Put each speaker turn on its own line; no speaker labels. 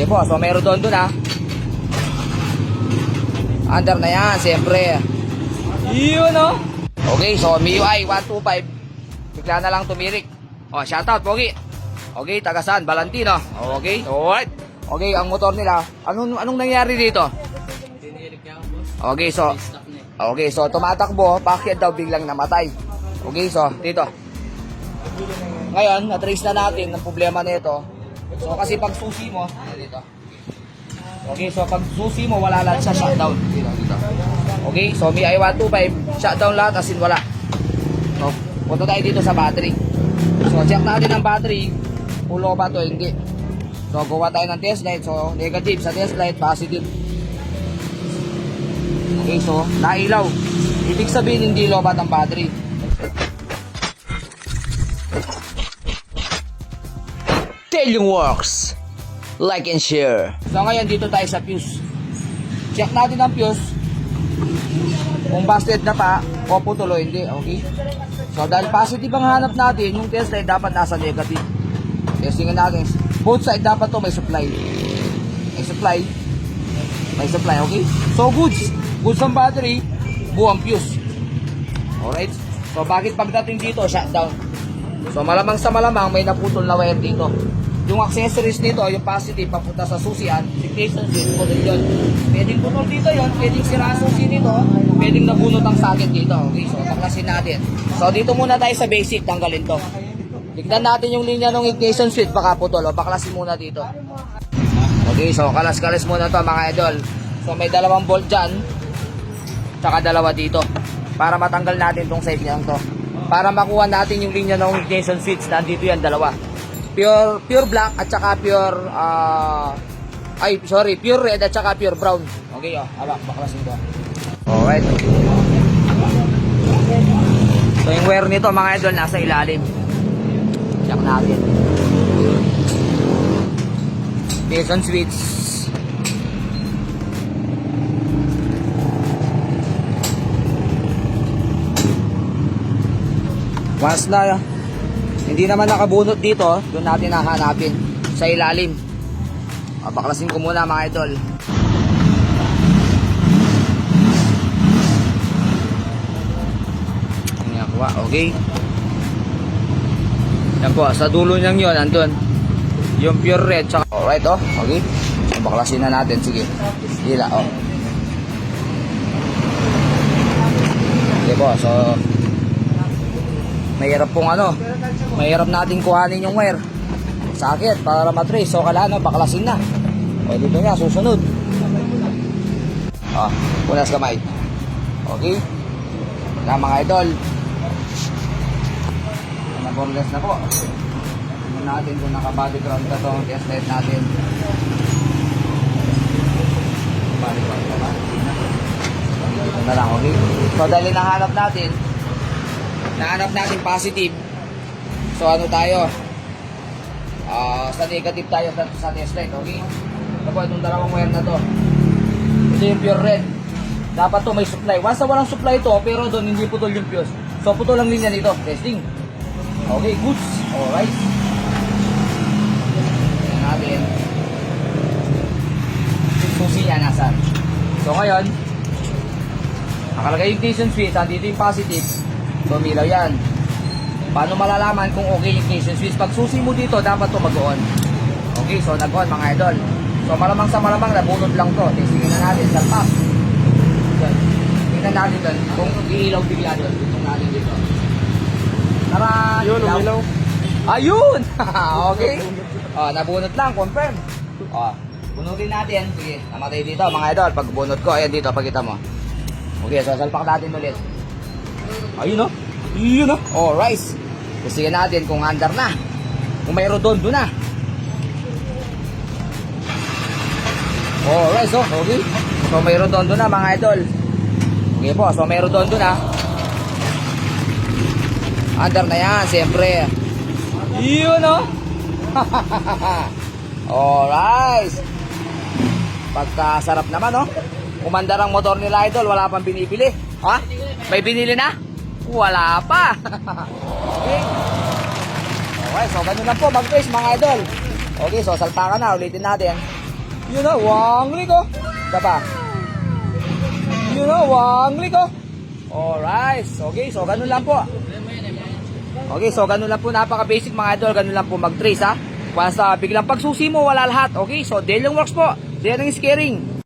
Okay po, so may rodon dun Under na yan, siyempre. Yun Okay, so MIUI 125. Bigla na lang tumirik. Shoutout, Pogi. Okay, tagasan, Valentino. Okay, alright. Okay, ang motor nila, anong nangyari dito? Okay, so tumatakbo, bakit daw biglang namatay? Okay, so dito. Ngayon, na-trace na natin ang problema nito. So kasi pag susi mo, dito. Okay, so pag susi mo, wala lahat sa shutdown. Dito. Okay, so MIUI 125, shutdown lahat, as in wala. So, punta tayo dito sa battery. So, check natin ang battery. Pulo ba to? Hindi. So, gawa tayo ng test light. So, negative sa test light, positive. Okay, so, nailaw. Ibig sabihin, hindi lobat ang battery. Tailing works. Like and share. So, ngayon, dito tayo sa fuse. Check natin ang fuse. Kung busted na pa, o putulo, hindi. Okay? So, dahil positive ang hanap natin, yung test light dapat nasa negative. Testingin natin. Both side dapat to may supply. May supply, okay? So, goods. Goods ang battery, buwang fuse. Alright? So, bakit pagdating dito, shutdown? So, malamang sa malamang, may naputol na wire dito. Yung accessories nito, yung positive, papunta sa susian, dictation switch, putol yun. Pwedeng putol dito yun, pwedeng sira ang susi dito, pwedeng nabunot ang socket dito. Okay, so, baklasin natin. So, dito muna tayo sa basic, tanggalin to. Tignan natin yung linya ng ignition switch, baka putol, o baklasin muna dito. Okay, so, kalas-kalas muna to mga idol. So, may dalawang bolt dyan, tsaka dalawa dito, para matanggal natin tong side niya to. Para makuha natin yung linya ng ignition switch, nandito yan, dalawa. Pure black at saka pure pure red at saka pure brown. Okay, baklasin ko. Alright. So yung wire nito mga idol nasa ilalim. Check natin. Ignition switch. Once na hindi naman nakabunot dito, doon natin hahanapin sa ilalim. Baklasin ko muna mga idol. Okay. Yan po, sa dulo niyang yun, andun yung pure red. Alright, okay. Baklasin na natin, sige. Hila, Okay po, so mahirap natin kuhanin yung wire sakit para matrace. So kailangan baklasin na. Dito nga susunod. Punas kamay. Okay na mga idol, naborless na po. Tingnan natin kung naka-body ground na itong test light natin. Body ground naman. Ito na lang, okay. So dahil nahanap natin positive. So ano tayo? Sa negative tayo sa test light, okay? Tapos itong dalawang wire na to. Ito yung pure red. Dapat to may supply. Once na walang supply to, pero doon hindi putol yung fuse. So putol lang linya nito. Testing. Okay, goods. Alright. Tingnan natin. Susi niya nasan. So ngayon, nakalagay yung ignition switch. Dito yung positive. So, milaw yan. Paano malalaman kung okay yung ignition switch? Pag susi mo dito, dapat to mag-on. Okay, so nag-on mga idol. So, malamang sa malamang, nabunod lang to. Testingin na natin, salpak. Tingnan natin doon. Kung iilaw bigla doon. Tingnan natin dito. Tara!
Yun, umilaw.
Ayun! Okay. Nabunot lang, confirm. Bunutin natin. Sige, namatay dito mga idol. Pag bunot ko, ayan dito, pagkita mo. Okay, so salpak natin ulit. Ayun Alright. Tingnan natin kung under na. Kung may rodondo na. Alright, so okay. So may rodondo na mga idol. Okay po, so may rodondo na. Under na yan, siyempre. Yun Alright. Pagkasarap naman Kumandar ang motor nila idol, wala pang binibili. May binili na? Wala pa. Okay. Okay, so ganun lang po mag-trace mga idol. Okay, so salpakan na, ulitin natin. Yun na, wanglik oh. Isa pa. Yun na, wanglik oh. Alright. Okay, so ganun lang po. Okay, so ganun lang po. Napaka-basic mga idol. Ganun lang po mag-trace ha. Once biglang pagsusi mo, wala lahat. Okay, so daily works po. Daily scaring.